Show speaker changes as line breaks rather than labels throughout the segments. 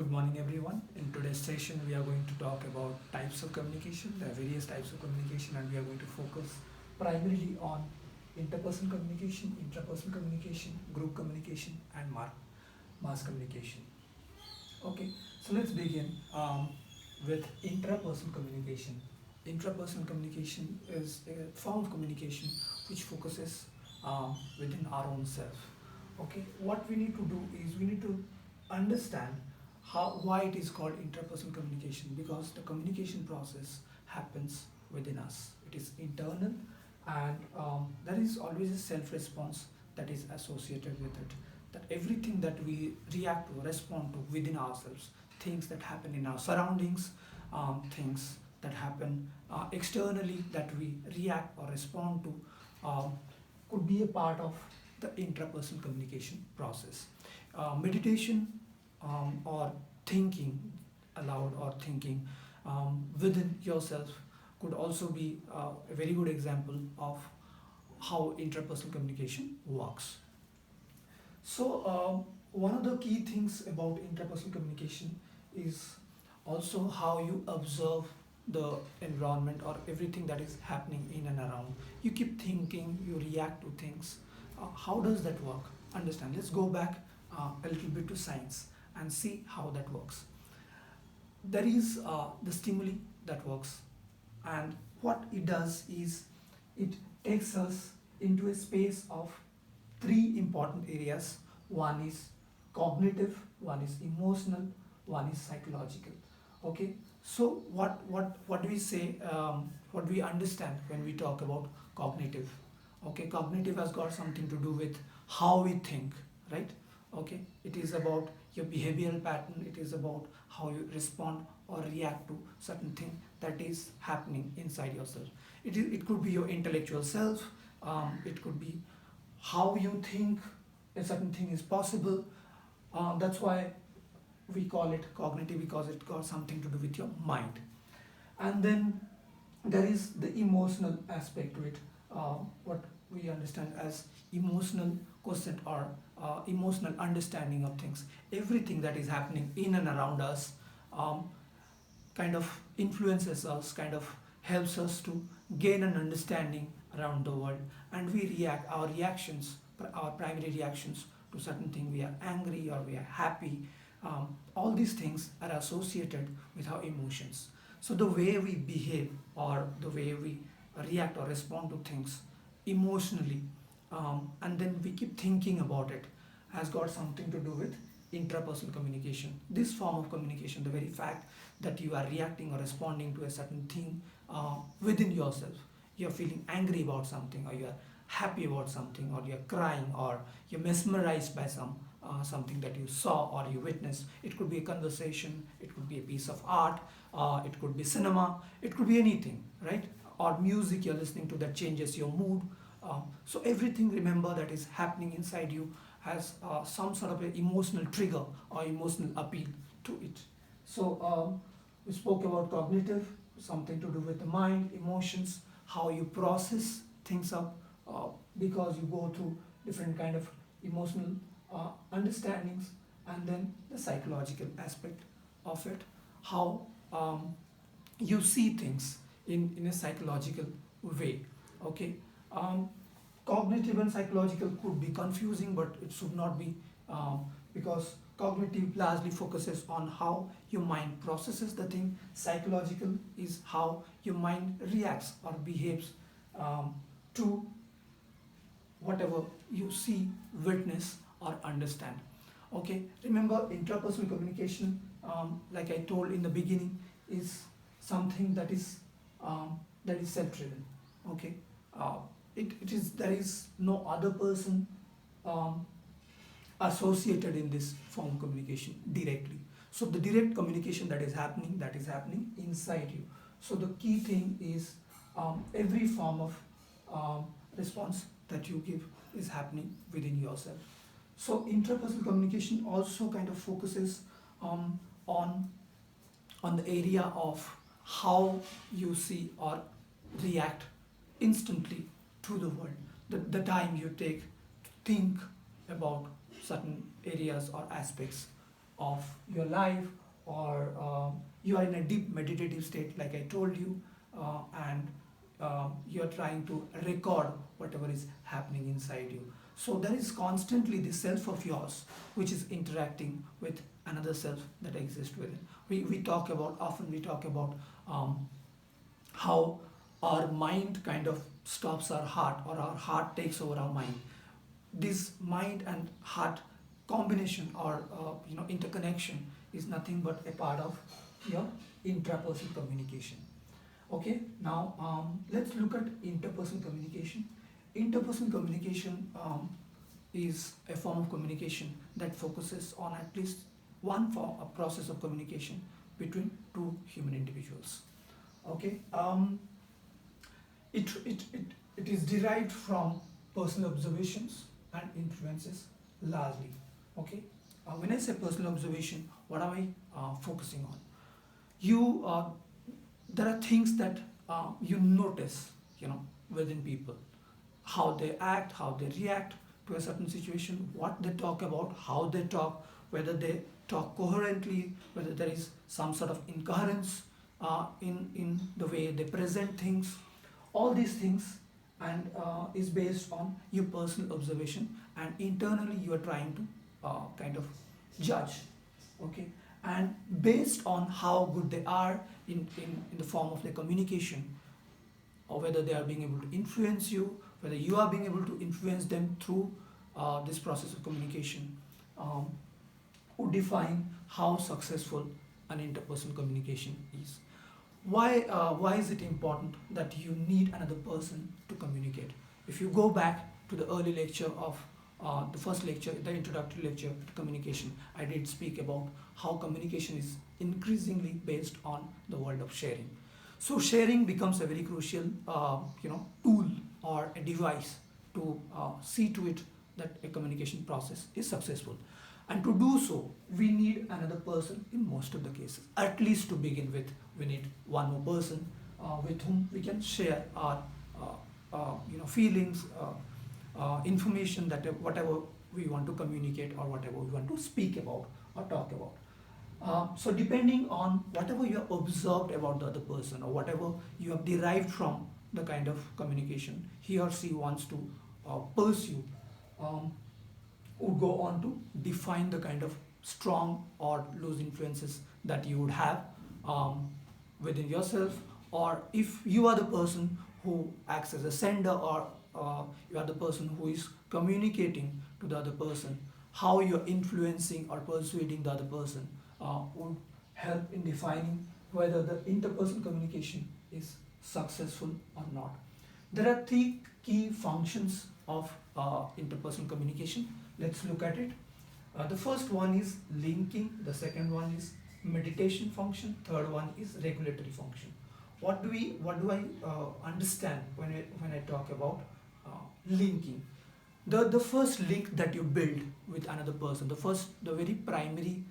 Good morning, everyone. In today's session, we are going to talk about types of communication. There are various types of communication, and we are going to focus primarily on interpersonal communication, intrapersonal communication, group communication, and mass communication. Okay, so let's begin with intrapersonal communication. Intrapersonal communication is a form of communication which focuses within our own self. Okay, what we need to do is we need to understand why it is called interpersonal communication, because the communication process happens within us. It is internal, and there is always a self response that is associated with it. That everything that we react to, respond to within ourselves, things that happen in our surroundings, things that happen externally that we react or respond to, could be a part of the intrapersonal communication process. Meditation or thinking aloud or thinking within yourself could also be a very good example of how interpersonal communication works. So, one of the key things about interpersonal communication is also how you observe the environment or everything that is happening in and around. You keep thinking, you react to things. How does that work? Understand. Let's go back a little bit to science and see how that works. There is the stimuli that works, and what it does is it takes us into a space of three important areas. One is cognitive, one is emotional, one is psychological. Okay, so what do we say, what do we understand when we talk about cognitive? Okay, cognitive has got something to do with how we think, right? Okay, it is about your behavioral pattern, it is about how you respond or react to certain thing that is happening inside yourself. It could be your intellectual self, it could be how you think a certain thing is possible. That's why we call it cognitive, because it got something to do with your mind. And then there is the emotional aspect to it, what we understand as emotional quotient or emotional understanding of things. Everything that is happening in and around us kind of influences us, kind of helps us to gain an understanding around the world, and we react. Our reactions, our primary reactions to certain thing, we are angry or we are happy. All these things are associated with our emotions. So the way we behave or the way we react or respond to things emotionally, and then we keep thinking about it, has got something to do with intrapersonal communication. This form of communication, the very fact that you are reacting or responding to a certain thing within yourself, you're feeling angry about something, or you're happy about something, or you're crying, or you're mesmerized by something that you saw or you witnessed. It could be a conversation, it could be a piece of art, it could be cinema, it could be anything, right? Or music you're listening to that changes your mood. So everything, remember, that is happening inside you has some sort of an emotional trigger or emotional appeal to it. So we spoke about cognitive, something to do with the mind, emotions, how you process things up, because you go through different kind of emotional understandings. And then the psychological aspect of it, how you see things in a psychological way. Okay, cognitive and psychological could be confusing, but it should not be, because cognitive largely focuses on how your mind processes the thing. Psychological is how your mind reacts or behaves to whatever you see, witness, or understand. Okay, remember, interpersonal communication, like I told in the beginning, is something that is self-driven. Okay, it is, there is no other person um, associated in this form of communication directly. So the direct communication that is happening inside you. So the key thing is, every form of response that you give is happening within yourself. So interpersonal communication also kind of focuses on the area of how you see or react instantly to the world. The time you take to think about certain areas or aspects of your life, or you are in a deep meditative state like I told you, and you're trying to record whatever is happening inside you. So there is constantly the self of yours which is interacting with another self that exists within. We talk about, often we talk about how our mind kind of stops our heart, or our heart takes over our mind. This mind and heart combination, or interconnection, is nothing but a part of your intrapersonal communication. Okay, now let's look at interpersonal communication. Interpersonal communication is a form of communication that focuses on at least one form, a process of communication between two human individuals. Okay, it is derived from personal observations and influences largely. Okay, when I say personal observation, what am I focusing on? You There are things that you notice, within people, how they act, how they react to a certain situation, what they talk about, how they talk, whether they talk coherently, whether there is some sort of incoherence in the way they present things. All these things and is based on your personal observation, and internally you are trying to kind of judge. Okay, and based on how good they are in the form of their communication, or whether they are being able to influence you, whether you are being able to influence them through this process of communication, would define how successful an interpersonal communication is. Why is it important that you need another person to communicate? If you go back to the early lecture of the first lecture, the introductory lecture to communication, I did speak about how communication is increasingly based on the world of sharing. So sharing becomes a very crucial tool or a device to see to it that a communication process is successful. And to do so, we need another person in most of the cases. At least to begin with, we need one more person with whom we can share our feelings, information, that whatever we want to communicate, or whatever we want to speak about or talk about. So depending on whatever you have observed about the other person, or whatever you have derived from the kind of communication he or she wants to pursue, would go on to define the kind of strong or loose influences that you would have within yourself. Or if you are the person who acts as a sender, or you are the person who is communicating to the other person, how you're influencing or persuading the other person would help in defining whether the interpersonal communication is successful or not. There are three key functions of interpersonal communication. Let's look at it. The first one is linking, the second one is meditation function, third one is regulatory function. What do I understand when I talk about linking? The first link that you build with another person, the very primary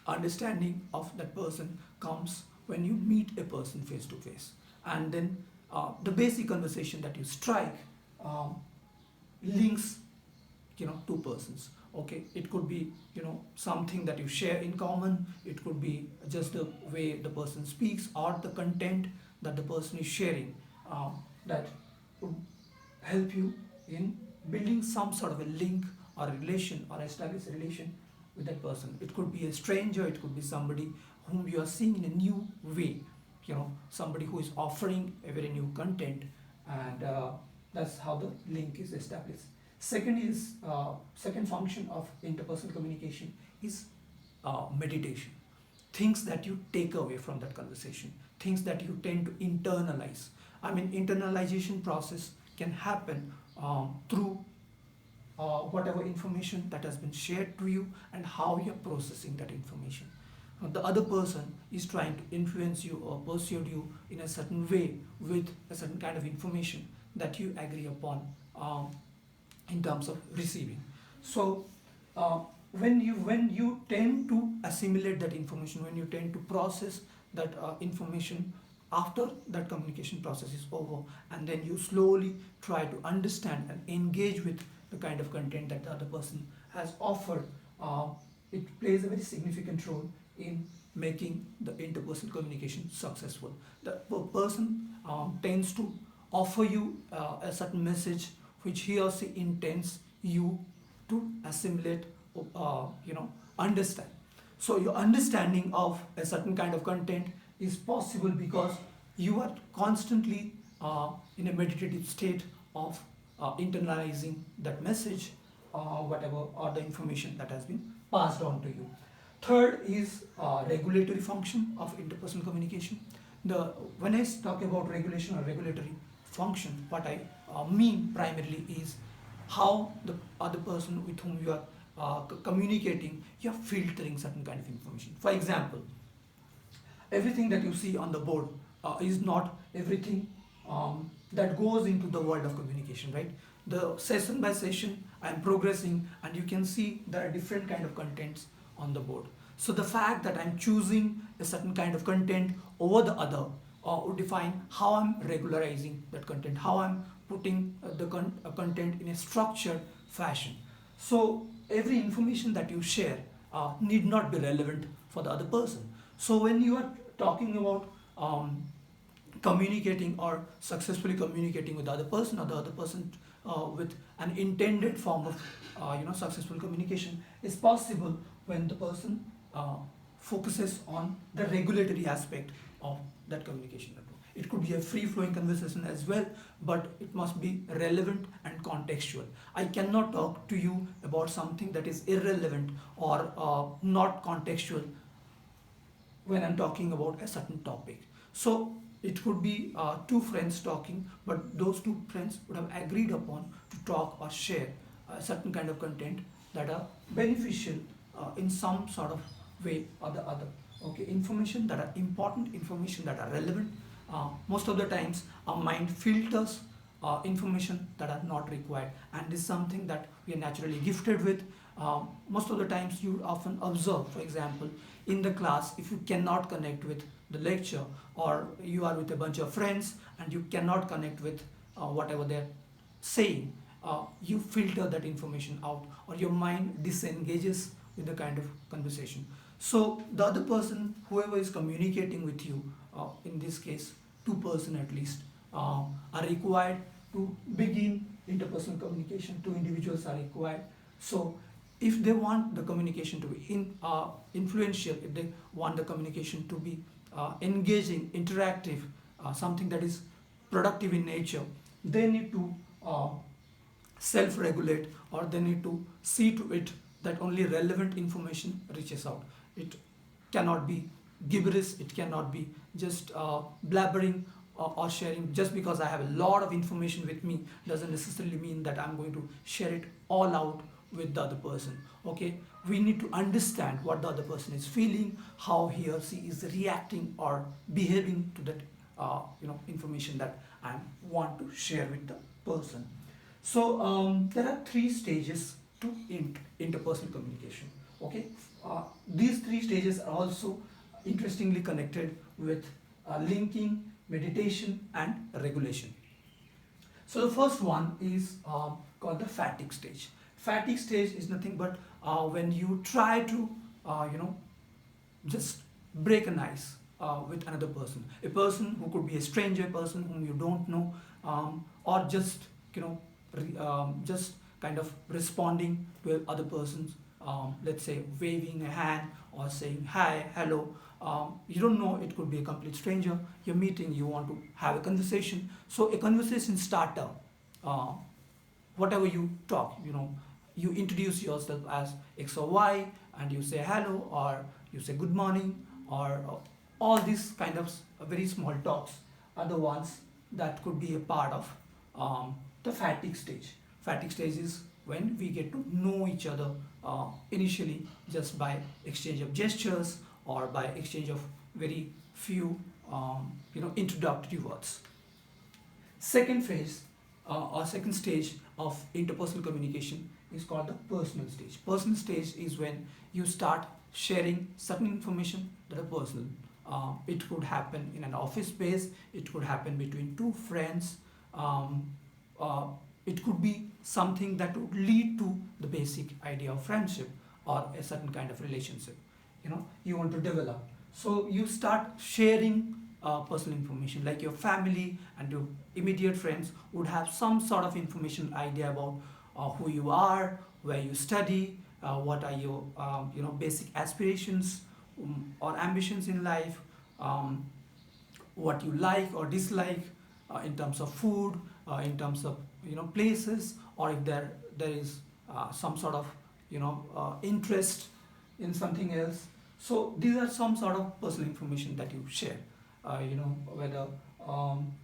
understanding of that person comes when you meet a person face to face, and then the basic conversation that you strike links two persons. Okay, it could be something that you share in common, it could be just the way the person speaks, or the content that the person is sharing, that would help you in building some sort of a link or a relation, or establish a relation with that person. It could be a stranger, it could be somebody whom you are seeing in a new way, somebody who is offering a very new content, and that's how the link is established. Second function of interpersonal communication is meditation. Things that you take away from that conversation, things that you tend to internalize. I mean, internalization process can happen through whatever information that has been shared to you, and how you're processing that information. The other person is trying to influence you or persuade you in a certain way with a certain kind of information that you agree upon in terms of receiving. So when you tend to assimilate that information, when you tend to process that information after that communication process is over, and then you slowly try to understand and engage with the kind of content that the other person has offered, uh, it plays a very significant role in making the interpersonal communication successful. The person tends to offer you a certain message which he or she intends you to assimilate, understand. So your understanding of a certain kind of content is possible because you are constantly in a meditative state of internalizing that message, whatever, or the information that has been passed on to you. Third is regulatory function of interpersonal communication. When I talk about regulation or regulatory function, what I mean primarily is how the other person with whom you are communicating, you are filtering certain kind of information. For example, everything that you see on the board is not everything that goes into the world of communication, right? The session by session I'm progressing, and you can see there are different kind of contents on the board. So the fact that I'm choosing a certain kind of content over the other would define how I'm regularizing that content, how I'm putting the content in a structured fashion. So every information that you share need not be relevant for the other person. So when you are talking about communicating or successfully communicating with the other person, or the other person with an intended form of successful communication is possible when the person focuses on the regulatory aspect of that communication. It could be a free-flowing conversation as well, but it must be relevant and contextual. I cannot talk to you about something that is irrelevant or not contextual when I'm talking about a certain topic. So it could be two friends talking, but those two friends would have agreed upon to talk or share a certain kind of content that are beneficial in some sort of way or the other. Okay, information that are important, information that are relevant. Most of the times our mind filters information that are not required, and this is something that we are naturally gifted with. Most of the times you often observe, for example, in the class, if you cannot connect with the lecture, or you are with a bunch of friends and you cannot connect with whatever they're saying, you filter that information out, or your mind disengages with the kind of conversation. So the other person, whoever is communicating with you, in this case, two person at least, are required to begin interpersonal communication. Two individuals are required. So if they want the communication to be influential, if they want the communication to be engaging, interactive, something that is productive in nature, they need to self-regulate, or they need to see to it that only relevant information reaches out. It cannot be gibberish, it cannot be just blabbering or sharing. Just because I have a lot of information with me doesn't necessarily mean that I'm going to share it all out with the other person. Okay, we need to understand what the other person is feeling, how he or she is reacting or behaving to that information that I want to share with the person. So there are three stages to interpersonal communication. Okay, these three stages are also interestingly connected with linking, meditation, and regulation. So the first one is called the fatigue stage. Fatigue stage is nothing but when you try to just break an ice with another person, a person who could be a stranger, person whom you don't know, or just just kind of responding to other person's, let's say, waving a hand or saying hi, hello. You don't know, it could be a complete stranger. You're meeting, you want to have a conversation. So a conversation starter, whatever you talk, you introduce yourself as X or Y, and you say hello, or you say good morning, or all these kind of very small talks are the ones that could be a part of the fatigue stage. Fatigue stage is when we get to know each other initially just by exchange of gestures or by exchange of very few introductory words. Second phase or second stage of interpersonal communication is called the personal stage. Personal stage is when you start sharing certain information that are personal. It could happen in an office space, it could happen between two friends, it could be something that would lead to the basic idea of friendship. or a certain kind of relationship, you want to develop. So you start sharing personal information, like your family and your immediate friends would have some sort of information idea about who you are, where you study, what are your basic aspirations or ambitions in life, um, what you like or dislike in terms of food, in terms of places, or if there is some sort of interest in something else. So these are some sort of personal information that you share. Whether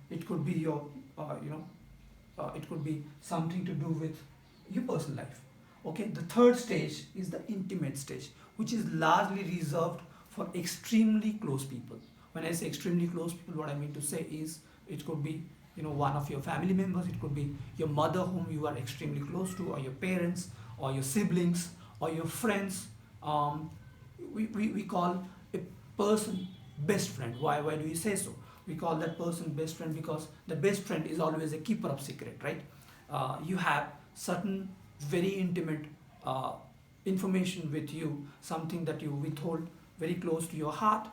it could be your it could be something to do with your personal life. Okay, the third stage is the intimate stage, which is largely reserved for extremely close people. When I say extremely close people, what I mean to say is it could be one of your family members, it could be your mother whom you are extremely close to, or your parents, or your siblings, or your friends. We call a person best friend. Why do we say so? We call that person best friend because the best friend is always a keeper of secret, right? You have certain very intimate information with you, something that you withhold very close to your heart.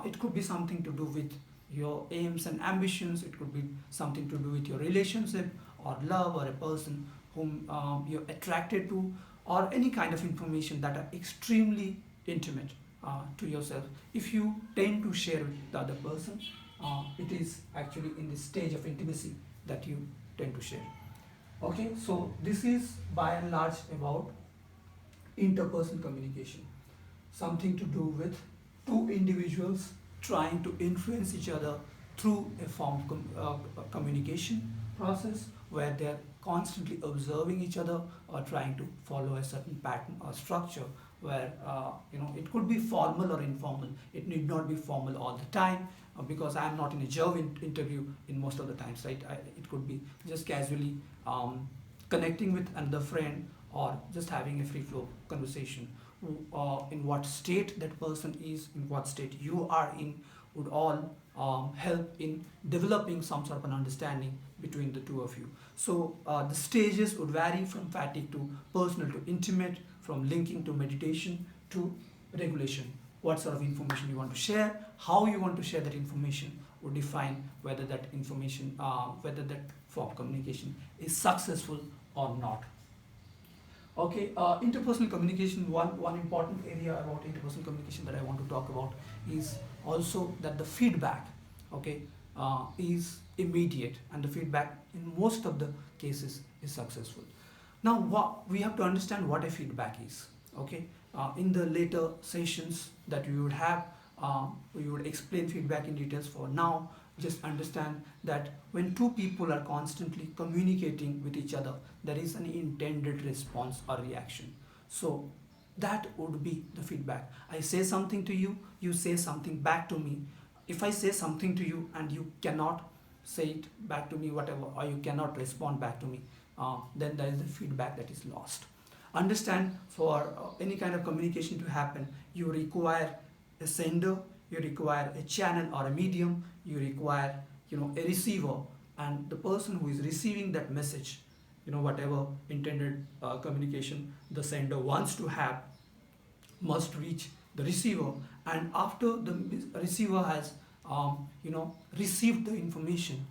It could be something to do with your aims and ambitions, it could be something to do with your relationship or love, or a person whom you're attracted to, or any kind of information that are extremely intimate to yourself. If you tend to share with the other person, it is actually in this stage of intimacy that you tend to share. Okay, so this is by and large about interpersonal communication, something to do with two individuals trying to influence each other through a form communication process where they're constantly observing each other or trying to follow a certain pattern or structure where it could be formal or informal. It need not be formal all the time because I'm not in a job interview in most of the times, right? It could be just casually connecting with another friend or just having a free flow conversation. In what state that person is, in what state you are in, would all help in developing some sort of an understanding between the two of you. So the stages would vary from fatigue to personal to intimate, from linking to meditation to regulation. What sort of information you want to share, how you want to share that information would define whether that information, whether that form of communication is successful or not. Okay, interpersonal communication, one important area about interpersonal communication that I want to talk about is also that the feedback, okay, is immediate, and the feedback in most of the cases is successful. Now, we have to understand what a feedback is, okay? In the later sessions that we would have, we would explain feedback in details. For now, just understand that when two people are constantly communicating with each other, there is an intended response or reaction. So that would be the feedback. I say something to you, you say something back to me. If I say something to you and you cannot say it back to me, whatever, or you cannot respond back to me, then there is the feedback that is lost. Understand, for any kind of communication to happen, you require a sender, you require a channel or a medium, you require a receiver, and the person who is receiving that message, whatever intended communication the sender wants to have, must reach the receiver. And after the receiver has received the information,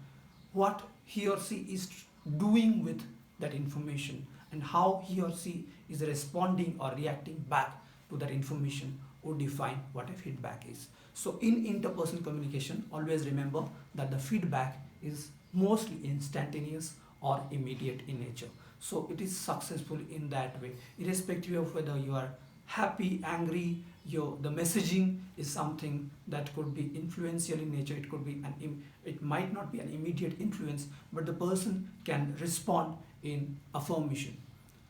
what he or she is doing with that information and how he or she is responding or reacting back to that information would define what a feedback is. So in interpersonal communication, always remember that the feedback is mostly instantaneous or immediate in nature. So it is successful in that way, irrespective of whether you are happy, angry. The messaging is something that could be influential in nature. It could be it might not be an immediate influence, but the person can respond in affirmation,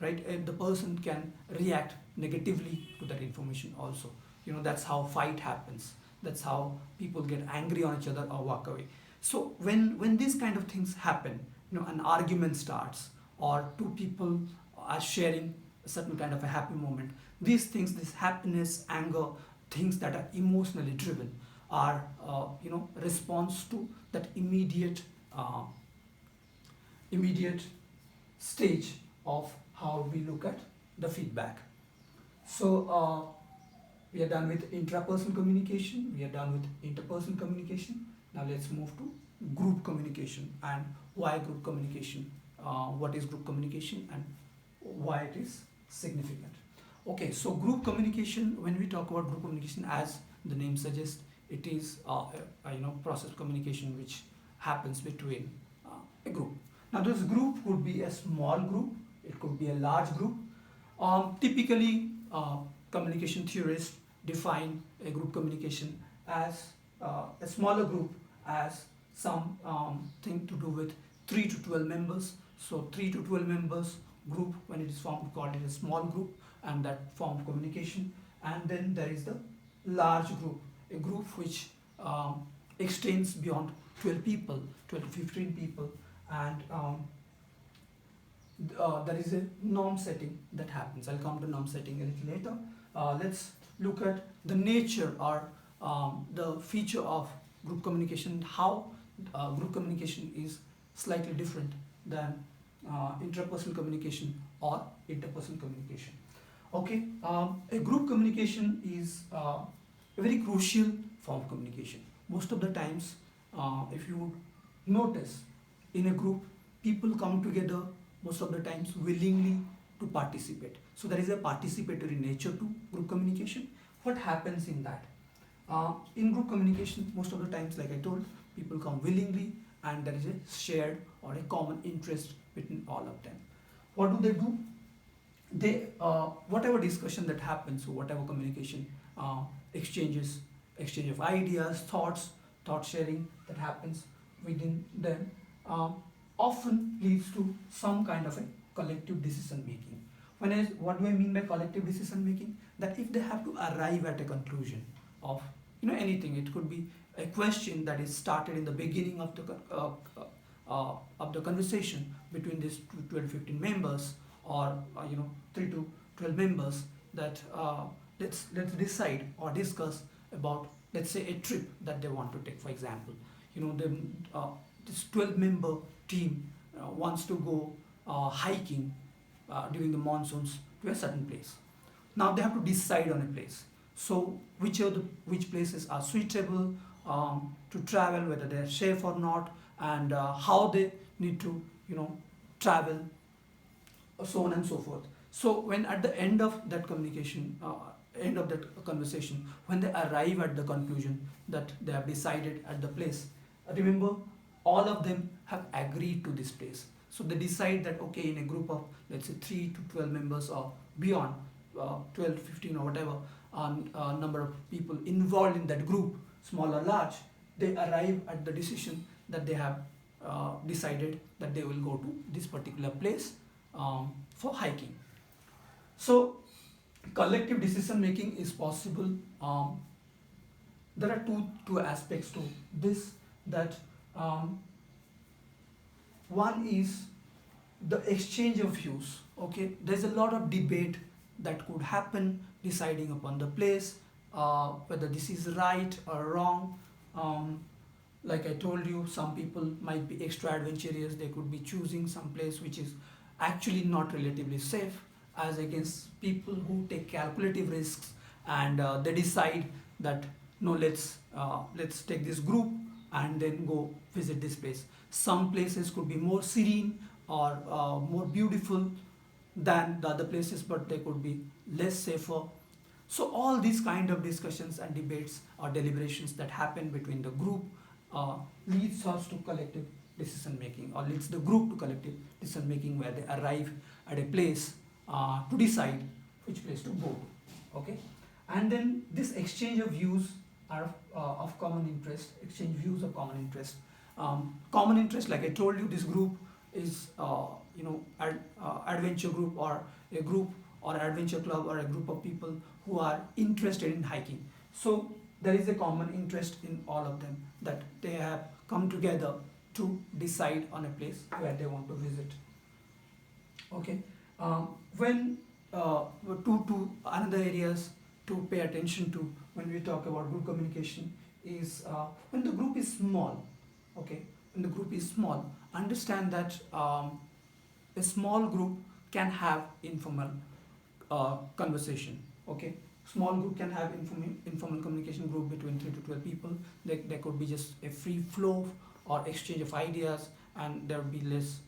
right? And the person can react negatively to that information also. That's how fight happens. That's how people get angry on each other or walk away. So when these kind of things happen, an argument starts, or two people are sharing a certain kind of a happy moment. These things, this happiness, anger, things that are emotionally driven, are response to that immediate stage of how we look at the feedback. So we are done with intrapersonal communication, we are done with interpersonal communication. Now let's move to group communication and why group communication, what is group communication and why it is significant. Okay, so group communication, when we talk about group communication, as the name suggests, it is process communication which happens between a group. Now this group could be a small group, it could be a large group. Typically, communication theorists define a group communication as a smaller group as some thing to do with 3 to 12 members. So 3 to 12 members group, when it is formed, we call it a small group, and that form communication. And then there is the large group, a group which extends beyond 12 people, 12 to 15 people, and there is a norm setting that happens. I'll come to norm setting a little later. Let's look at the nature or the feature of group communication, how group communication is slightly different than intrapersonal communication or interpersonal communication. Okay, a group communication is a very crucial form of communication. Most of the times, if you notice, in a group, people come together most of the times willingly to participate. So there is a participatory nature to group communication. What happens in that? In group communication, most of the times, like I told, people come willingly and there is a shared or a common interest between all of them. What do? They whatever discussion that happens, or whatever communication, exchange of ideas, thought sharing that happens within them, often leads to some kind of a collective decision making. What do I mean by collective decision making? That if they have to arrive at a conclusion of anything, it could be a question that is started in the beginning of the conversation between these 12-15 members, or 3 to 12 members, that let's decide or discuss about, let's say, a trip that they want to take. For example, this 12-member team wants to go hiking during the monsoons to a certain place. Now they have to decide on a place. So which places are suitable to travel, whether they are safe or not, and how they need to travel, so on and so forth. So when at the end of that communication, end of that conversation, when they arrive at the conclusion that they have decided at the place, remember, all of them have agreed to this place. So they decide that, okay, in a group of, let's say, 3 to 12 members or beyond, 12, 15 or whatever number of people involved in that group, small or large, they arrive at the decision that they have decided that they will go to this particular place for hiking. So collective decision making is possible. There are two aspects to this, that one is the exchange of views. Okay, there's a lot of debate that could happen deciding upon the place, whether this is right or wrong. Like I told you, some people might be extra adventurous. They could be choosing some place which is actually not relatively safe, as against people who take calculative risks, and they decide that no, let's take this group and then go visit this place. Some places could be more serene or more beautiful than the other places, but they could be less safer. So all these kind of discussions and debates or deliberations that happen between the group leads us to collective decision making, or leads the group to collective decision making, where they arrive at a place to decide which place to go to. Okay, and then this exchange of views are of common interest. Exchange views of common interest. Common interest, like I told you, this group is adventure group, or a group or adventure club, or a group of people who are interested in hiking. So there is a common interest in all of them, that they have come together to decide on a place where they want to visit. Okay, when to another areas to pay attention to when we talk about group communication is when the group is small. Okay, when the group is small, understand that a small group can have informal conversation. Okay, small group can have informal communication group between 3 to 12 people. There could be just a free flow or exchange of ideas, and there would be less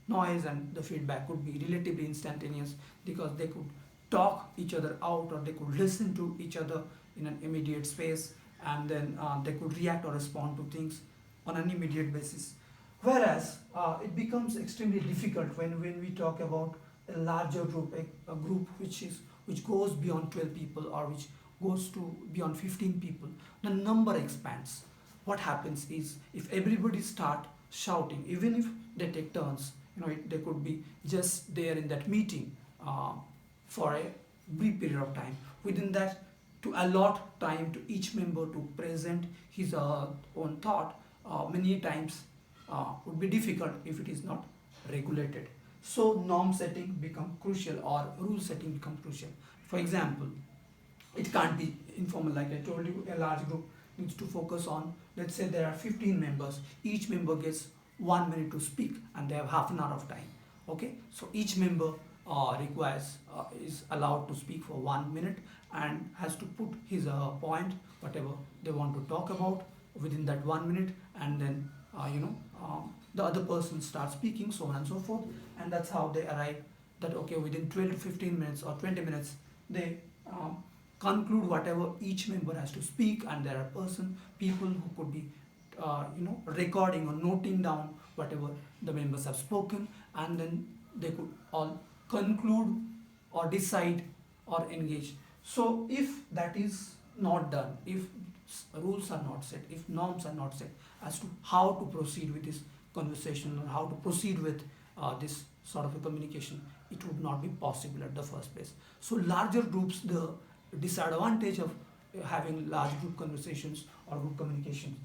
noise, and the feedback could be relatively instantaneous because they could talk each other out, or they could listen to each other in an immediate space, and then they could react or respond to things on an immediate basis. Whereas it becomes extremely difficult when we talk about a larger group, a group which goes beyond 12 people, or which goes to beyond 15 people. The number expands. What happens is, if everybody start shouting, even if they take turns, they could be just there in that meeting for a brief period of time. Within that, to allot time to each member to present his own thought, many times would be difficult if it is not regulated. So norm setting become crucial, or rule setting become crucial. For example, it can't be informal. Like I told you, a large group needs to focus on, let's say there are 15 members, each member gets 1 minute to speak, and they have half an hour of time. Okay, so each member is allowed to speak for 1 minute, and has to put his point, whatever they want to talk about, within that 1 minute, and then the other person starts speaking, so on and so forth. And that's how they arrive that, okay, within 12 to 15 minutes or 20 minutes, they conclude whatever each member has to speak, and there are people who could be recording or noting down whatever the members have spoken, and then they could all conclude or decide or engage. So if that is not done, if rules are not set, if norms are not set as to how to proceed with this conversation, or how to proceed with this sort of a communication, it would not be possible at the first place. So larger groups, the disadvantage of having large group conversations or group communications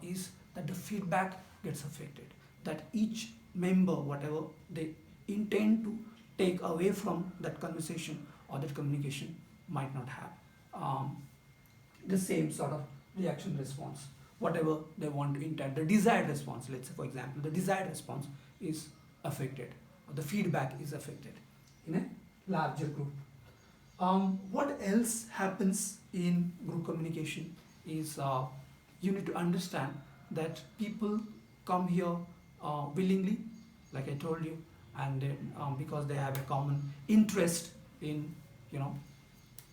is that the feedback gets affected, that each member, whatever they intend to take away from that conversation or that communication, might not have the same sort of reaction response, whatever they want to intend. The desired response, let's say for example, the desired response is affected, or the feedback is affected in a larger group. What else happens in group communication is, you need to understand that people come here willingly, like I told you, and then because they have a common interest in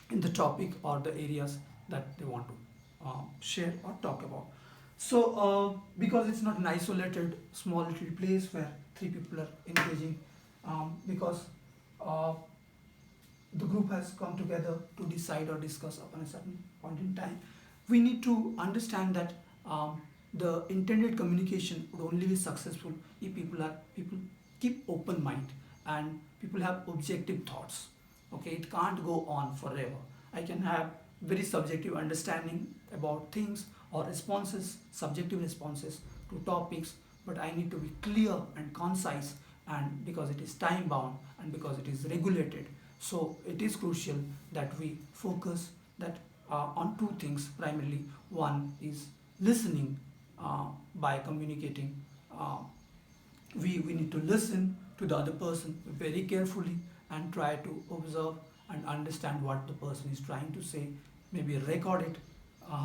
in the topic or the areas that they want to share or talk about. So because it's not an isolated small little place where 3 people are engaging, because the group has come together to decide or discuss upon a certain point in time, we need to understand that the intended communication would only be successful if people keep open mind, and people have objective thoughts. Okay, it can't go on forever. I can have very subjective understanding about things, or responses, subjective responses to topics, but I need to be clear and concise, and because it is time bound and because it is regulated, so it is crucial that we focus that on 2 things primarily. One is listening. By communicating, we need to listen to the other person very carefully, and try to observe and understand what the person is trying to say, maybe record it,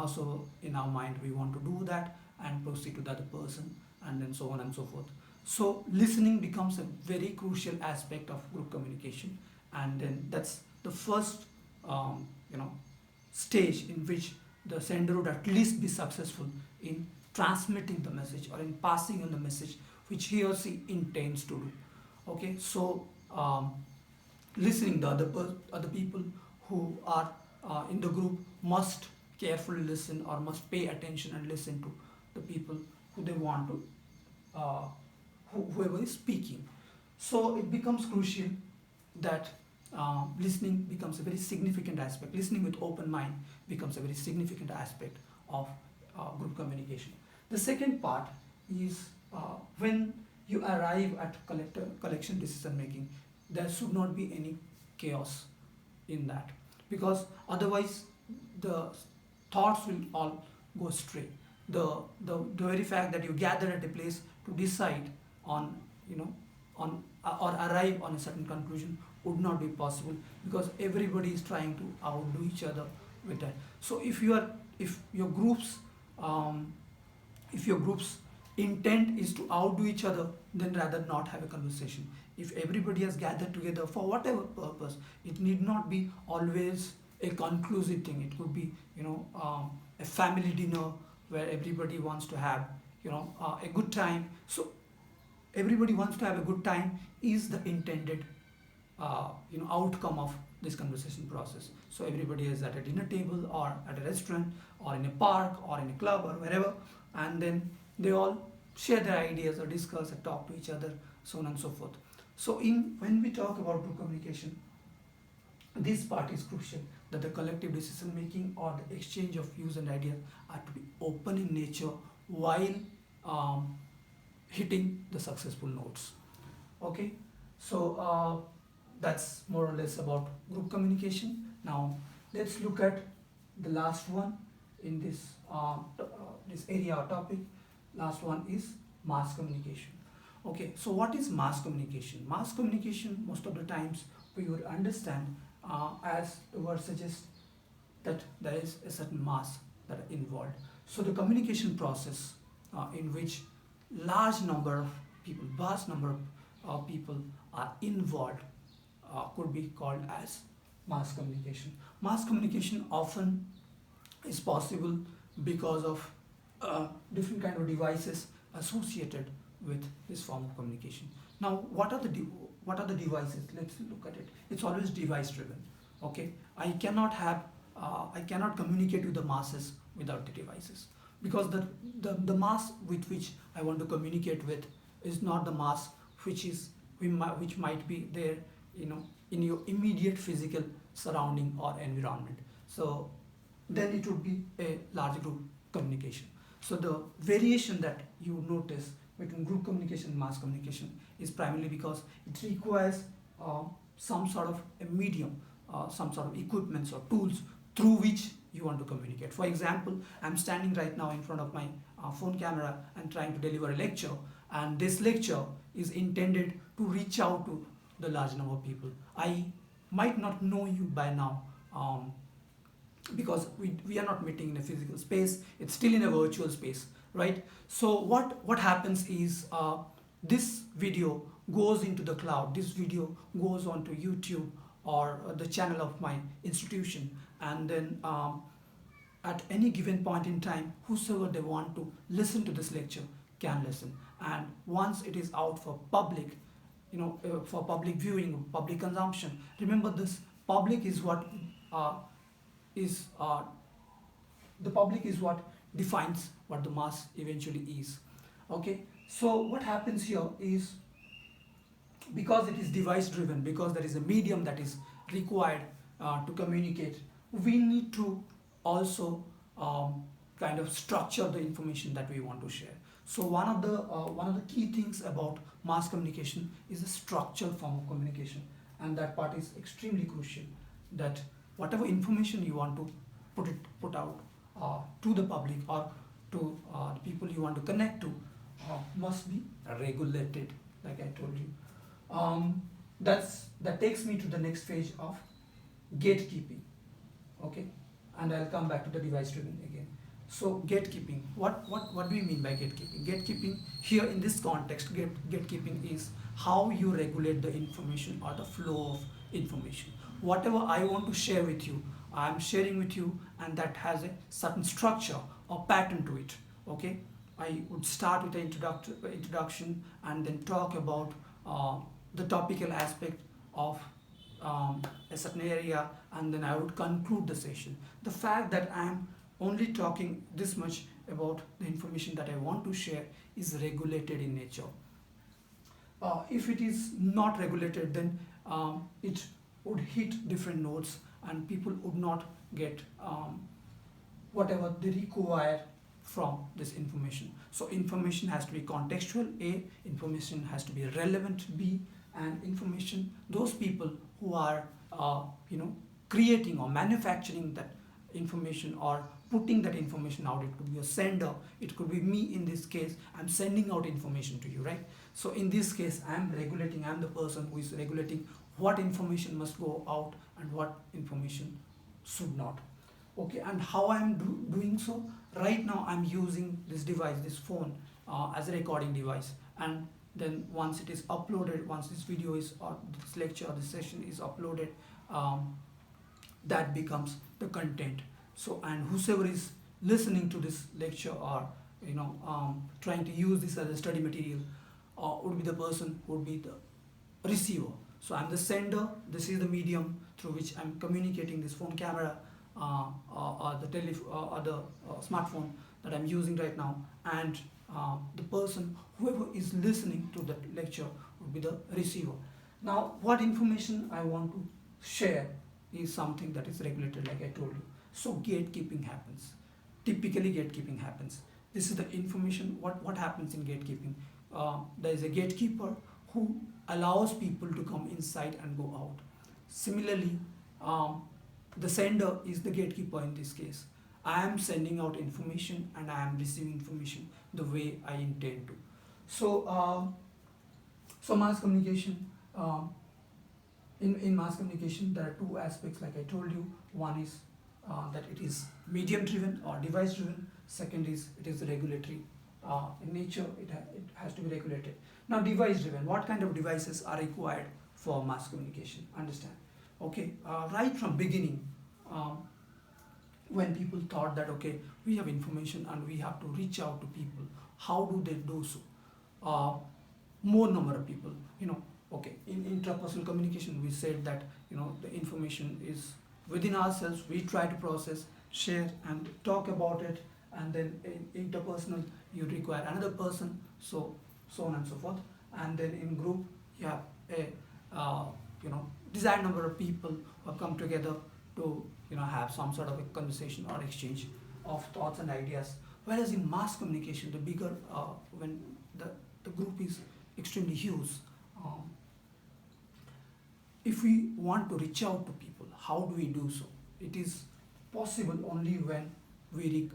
so in our mind we want to do that, and proceed to the other person, and then so on and so forth. So listening becomes a very crucial aspect of group communication, and then that's the first stage in which the sender would at least be successful in transmitting the message, or in passing on the message which he or she intends to do. Okay, so listening, the other people who are in the group must carefully listen, or must pay attention and listen to the people who they want to, whoever is speaking. So it becomes crucial that listening becomes a very significant aspect. Listening with open mind becomes a very significant aspect of group communication. The second part is, when you arrive at collection decision making, there should not be any chaos in that, because otherwise the thoughts will all go astray. The very fact that you gather at a place to decide on on or arrive on a certain conclusion would not be possible, because everybody is trying to outdo each other with that. So if your groups um, if your group's intent is to outdo each other, then rather not have a conversation. If everybody has gathered together for whatever purpose, it need not be always a conclusive thing. It could be, a family dinner where everybody wants to have, a good time. So everybody wants to have a good time is the intended, outcome of this conversation process. So everybody is at a dinner table or at a restaurant or in a park or in a club or wherever, and then they all share their ideas or discuss or talk to each other, so on and so forth. So when we talk about group communication, this part is crucial, that the collective decision making or the exchange of views and ideas are to be open in nature while hitting the successful notes. Okay, so that's more or less about group communication. Now let's look at the last one in this area or topic. Last one is mass communication. Okay, so what is mass communication? Mass communication, most of the times we would understand as the word suggests, that there is a certain mass that are involved. So the communication process in which large number of people, vast number of people are involved, could be called as mass communication. Mass communication often is possible because of different kind of devices associated with this form of communication. Now, what are the devices? Let's look at it. It's always device driven. Okay, I cannot communicate with the masses without the devices, because the mass with which I want to communicate with is not the mass which might be there, in your immediate physical surrounding or environment. So then it would be a large group communication. So the variation that you notice between group communication and mass communication is primarily because it requires some sort of a medium, some sort of equipments or tools through which you want to communicate. For example, I'm standing right now in front of my phone camera and trying to deliver a lecture, and this lecture is intended to reach out to the large number of people. I might not know you by now, because we are not meeting in a physical space, it's still in a virtual space, right? So what happens is, this video goes into the cloud, this video goes onto YouTube or the channel of my institution, and then at any given point in time, whosoever they want to listen to this lecture can listen. And once it is out for public, for public viewing, public consumption, remember this public is what the public is what defines what the mass eventually is. Okay, so what happens here is, because it is device driven, because there is a medium that is required to communicate, we need to also kind of structure the information that we want to share. So one of the key things about mass communication is a structured form of communication, and that part is extremely crucial, that whatever information you want to put out to the public or to the people you want to connect to must be regulated, like I told you. That takes me to the next phase of gatekeeping. Okay, and I'll come back to the device driven again. So gatekeeping, what do we mean by gatekeeping? Gatekeeping here in this context, gatekeeping is how you regulate the information or the flow of information. Whatever I want to share with you, I'm sharing with you, and that has a certain structure or pattern to it. Okay, I would start with the introduction and then talk about the topical aspect of a certain area, and then I would conclude the session. The fact that I am only talking this much about the information that I want to share is regulated in nature. If it is not regulated, then it would hit different notes and people would not get whatever they require from this information. So information has to be contextual, A, information has to be relevant, B, and information, those people who are creating or manufacturing that information or putting that information out. It could be a sender, it could be me. In this case, I'm sending out information to you, right? So in this case, I'm the person who is regulating what information must go out and what information should not. Okay, and how I'm doing so? Right now I'm using this device, this phone, as a recording device, and then once it is uploaded, once this video is, or this lecture or this session is uploaded, that becomes the content. So, and whosoever is listening to this lecture, or trying to use this as a study material, would be the person who would be the receiver. So I'm the sender, this is the medium through which I'm communicating, this phone camera, or the smartphone that I'm using right now, and the person, whoever is listening to the lecture, would be the receiver. Now, what information I want to share is something that is regulated, like I told you. So gatekeeping happens. Typically gatekeeping happens. This is the information. What happens in gatekeeping? There is a gatekeeper who allows people to come inside and go out. Similarly, the sender is the gatekeeper in this case. I am sending out information and I am receiving information the way I intend to. So, mass communication. In mass communication, there are two aspects, like I told you. One is that it is medium driven or device driven. Second is it is regulatory in nature. It has to be regulated. Now, device driven. What kind of devices are required for mass communication? Understand? Okay, right from beginning, when people thought that, okay, we have information and we have to reach out to people, how do they do so? More number of people, okay, in intrapersonal communication, we said that, the information is within ourselves, we try to process, share and talk about it, and then in interpersonal, you require another person, so on and so forth. And then in group, you have a desired number of people who have come together to have some sort of a conversation or exchange of thoughts and ideas. Whereas in mass communication, the bigger when the group is extremely huge, if we want to reach out to people, how do we do so? It is possible only when we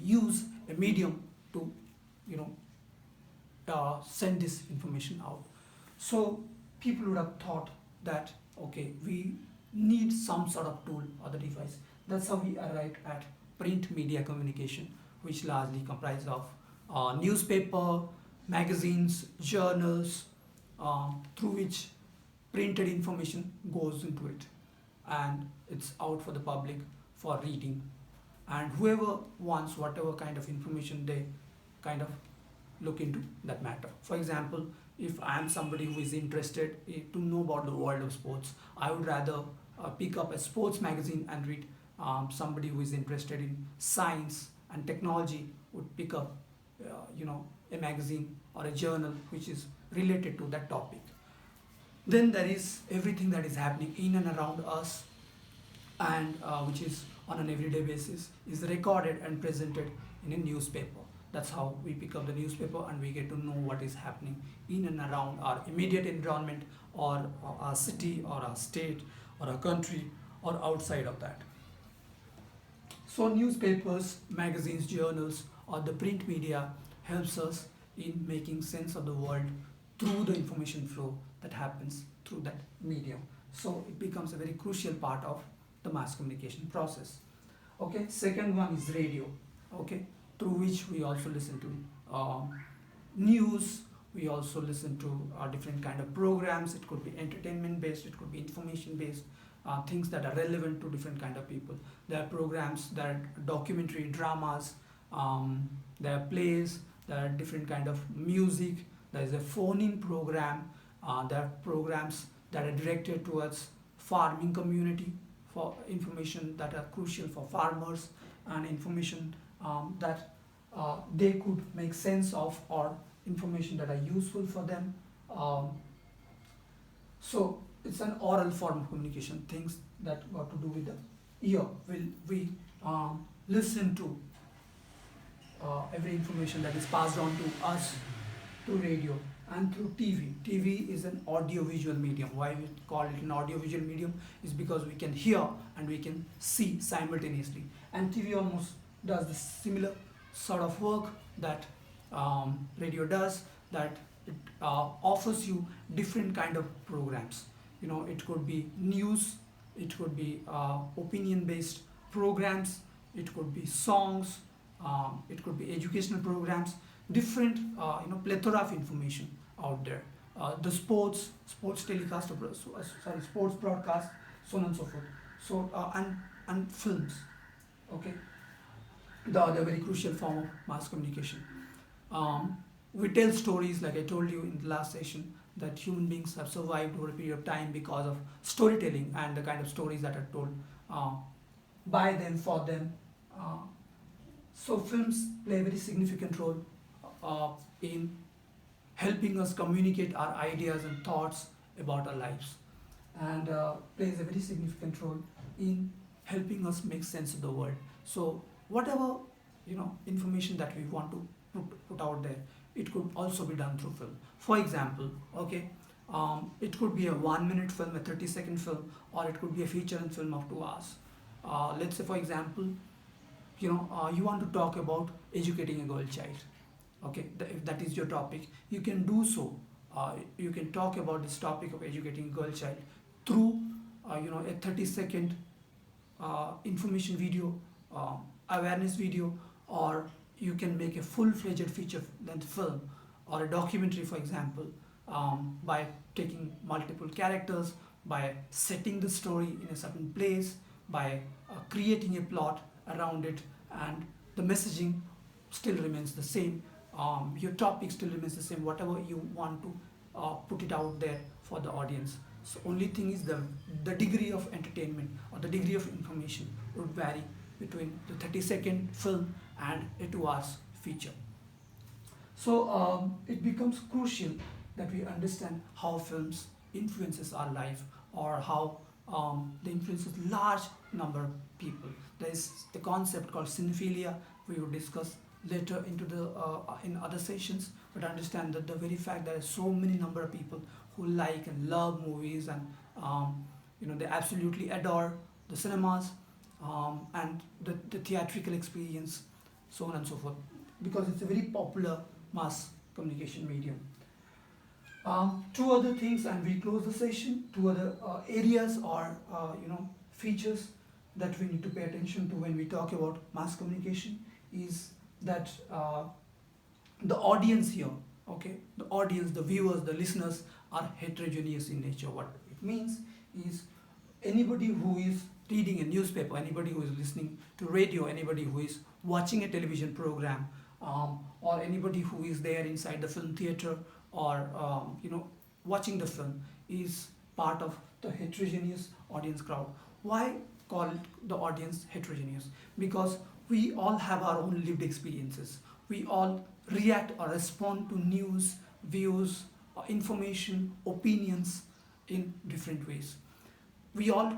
use a medium to send this information out. So people would have thought that, okay, we need some sort of tool or the device. That's how we arrived at print media communication, which largely comprises of newspaper, magazines, journals, through which printed information goes into it, and it's out for the public for reading. And whoever wants whatever kind of information, they kind of look into that matter. For example, if I am somebody who is interested to know about the world of sports, I would rather pick up a sports magazine and read. Somebody who is interested in science and technology would pick up a magazine or a journal which is related to that topic. Then there is everything that is happening in and around us, and which is on an everyday basis, is recorded and presented in a newspaper. That's how we pick up the newspaper and we get to know what is happening in and around our immediate environment, or our city, or our state, or our country, or outside of that. So newspapers, magazines, journals, or the print media helps us in making sense of the world through the information flow that happens through that medium. So it becomes a very crucial part of the mass communication process. Okay, second one is radio. Okay, through which we also listen to news. We also listen to different kind of programs. It could be entertainment based, it could be information based, things that are relevant to different kind of people. There are programs, there are documentary dramas, there are plays, there are different kind of music. There is a phone-in program. There are programs that are directed towards farming community, for information that are crucial for farmers, and information that they could make sense of, or information that are useful for them. So it's an oral form of communication, things that got to do with the ear. We listen to every information that is passed on to us through radio, and through TV. TV is an audio-visual medium. Why we call it an audio-visual medium is because we can hear and we can see simultaneously. And TV almost does the similar sort of work that radio does, that it offers you different kind of programs. It could be news, it could be opinion-based programs, it could be songs, it could be educational programs, different plethora of information out there. The sports telecast, sports broadcast, so on and so forth. So and films, okay, the other very crucial form of mass communication. We tell stories, like I told you in the last session, that human beings have survived over a period of time because of storytelling and the kind of stories that are told by them, for them. So films play a very significant role in helping us communicate our ideas and thoughts about our lives, and plays a very significant role in helping us make sense of the world. So whatever information that we want to put out there, it could also be done through film. For example, okay, it could be a 1-minute film, a 30-second film, or it could be a feature-length film of 2 hours. Let's say, for example, you want to talk about educating a girl child. Okay, if that is your topic, you can do so. You can talk about this topic of educating a girl child through a 30-second information video, awareness video, or you can make a full-fledged feature-length film or a documentary, for example, by taking multiple characters, by setting the story in a certain place, by creating a plot around it, and the messaging still remains the same. Your topic still remains the same, whatever you want to put it out there for the audience. So only thing is the degree of entertainment or the degree of information would vary between the 30-second film and a 2 hours feature. So it becomes crucial that we understand how films influences our life, or how they influences large number of people. There is the concept called cinephilia. We will discuss later into the in other sessions, but understand that the very fact that there are so many number of people who like and love movies, and they absolutely adore the cinemas and the theatrical experience, so on and so forth, because it's a very popular mass communication medium. Two other things, and we close the session. Two other areas or features that we need to pay attention to when we talk about mass communication is that the audience here, okay, the audience, the viewers, the listeners are heterogeneous in nature. What it means is anybody who is reading a newspaper, anybody who is listening to radio, anybody who is watching a television program, or anybody who is there inside the film theater, or watching the film, is part of the heterogeneous audience crowd. Why call the audience heterogeneous? Because we all have our own lived experiences. We all react or respond to news, views, information, opinions in different ways. We all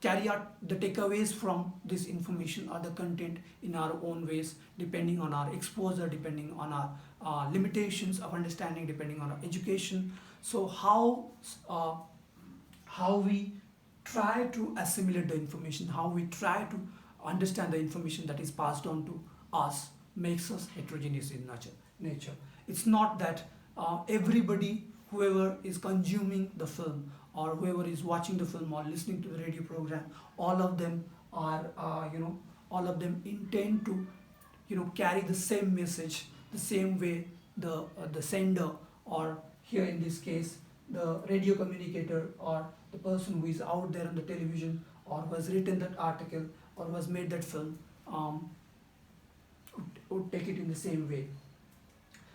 carry out the takeaways from this information or the content in our own ways, depending on our exposure, depending on our limitations of understanding, depending on our education. So how we try to assimilate the information, how we try to understand the information that is passed on to us, makes us heterogeneous in nature. It's not that everybody, whoever is consuming the film, or whoever is watching the film or listening to the radio program, all of them are all of them intend to carry the same message the same way the sender, or here in this case the radio communicator, or the person who is out there on the television, or who has written that article, or who has made that film, would take it in the same way.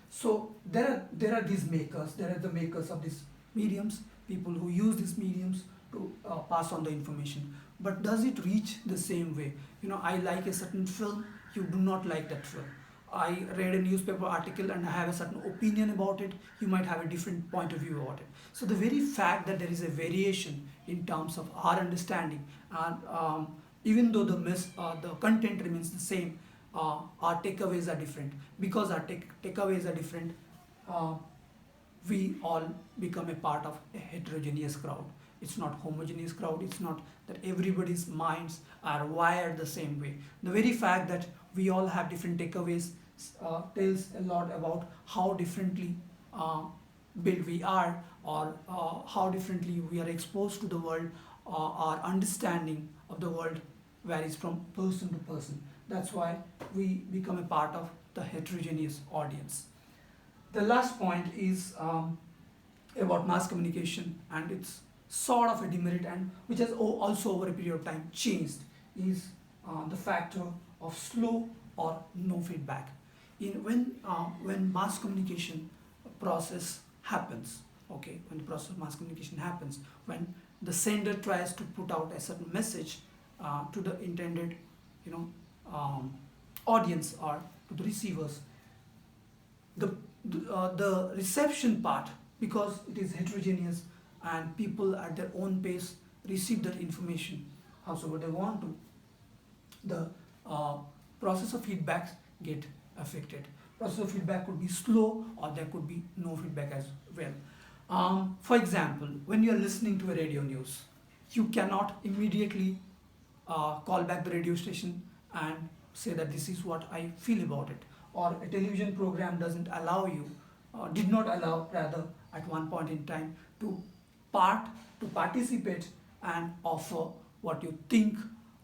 So there are these makers, there are the makers of these mediums, people who use these mediums to pass on the information. But does it reach the same way? I like a certain film, you do not like that film. I read a newspaper article and I have a certain opinion about it, you might have a different point of view about it. So the very fact that there is a variation in terms of our understanding, and even though the content remains the same, our takeaways are different. Because our takeaways are different, we all become a part of a heterogeneous crowd. It's not homogeneous crowd. It's not that everybody's minds are wired the same way. The very fact that we all have different takeaways tells a lot about how differently uh, built we are, or how differently we are exposed to the world. Our understanding of the world varies from person to person. That's why we become a part of the heterogeneous audience. The last point is about mass communication, and it's sort of a demerit, and which has also over a period of time changed, is the factor of slow or no feedback. When mass communication process happens, okay, when the process of mass communication happens, when the sender tries to put out a certain message to the intended, you know, audience or to the receivers, the reception part, because it is heterogeneous and people at their own pace receive that information howsoever they want to, the process of feedbacks get affected. Process of feedback could be slow, or there could be no feedback as well. For example, when you are listening to a radio news, you cannot immediately call back the radio station and say that this is what I feel about it. Or a television program doesn't allow you, did not allow rather, at one point in time, to participate and offer what you think,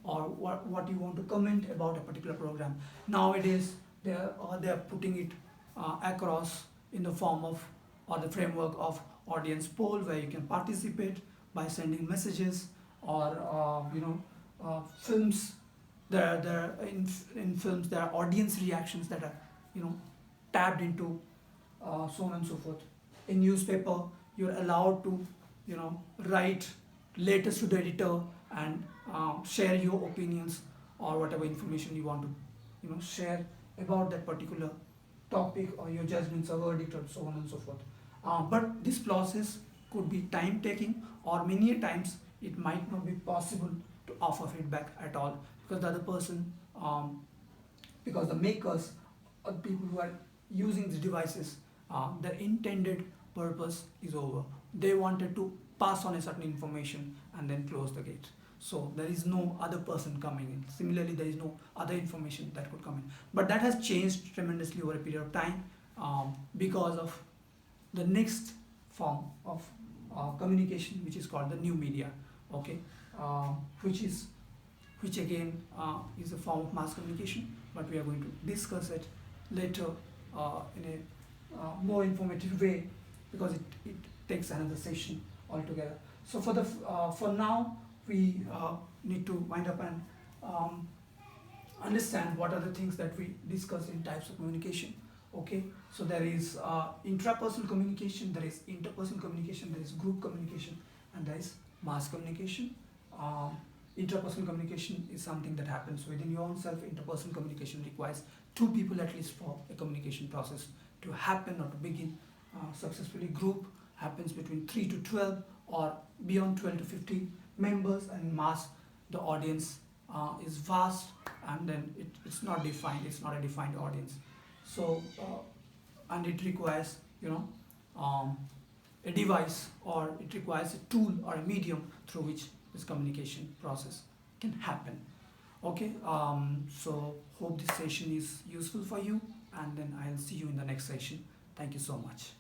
or what you want to comment about a particular program. Nowadays they are putting it across in the form of, or the framework of, audience poll, where you can participate by sending messages, or films. In films there are audience reactions that are, tapped into, so on and so forth. In newspaper, you're allowed to, write letters to the editor and share your opinions, or whatever information you want to, share about that particular topic, or your judgments or verdict, or so on and so forth. But this process could be time taking, or many a times it might not be possible to offer feedback at all, because the other person, because the makers, or people who are using these devices, their intended purpose is over. They wanted to pass on a certain information and then close the gate. So there is no other person coming in. Similarly, there is no other information that could come in. But that has changed tremendously over a period of time, because of the next form of communication, which is called the new media, okay, which again is a form of mass communication, but we are going to discuss it later in a more informative way, because it takes another session altogether. So for now, we need to wind up and understand what are the things that we discuss in types of communication. Okay, so there is intrapersonal communication, there is interpersonal communication, there is group communication, and there is mass communication. Intrapersonal communication is something that happens within your own self. Interpersonal communication requires two people at least for a communication process to happen, or to begin successfully. Group happens between 3 to 12, or beyond 12 to 15 members, and in mass the audience is vast, and then it's not defined, it's not a defined audience. So and it requires a device, or it requires a tool or a medium through which this communication process can happen. Okay, so hope this session is useful for you, and then I'll see you in the next session. Thank you so much.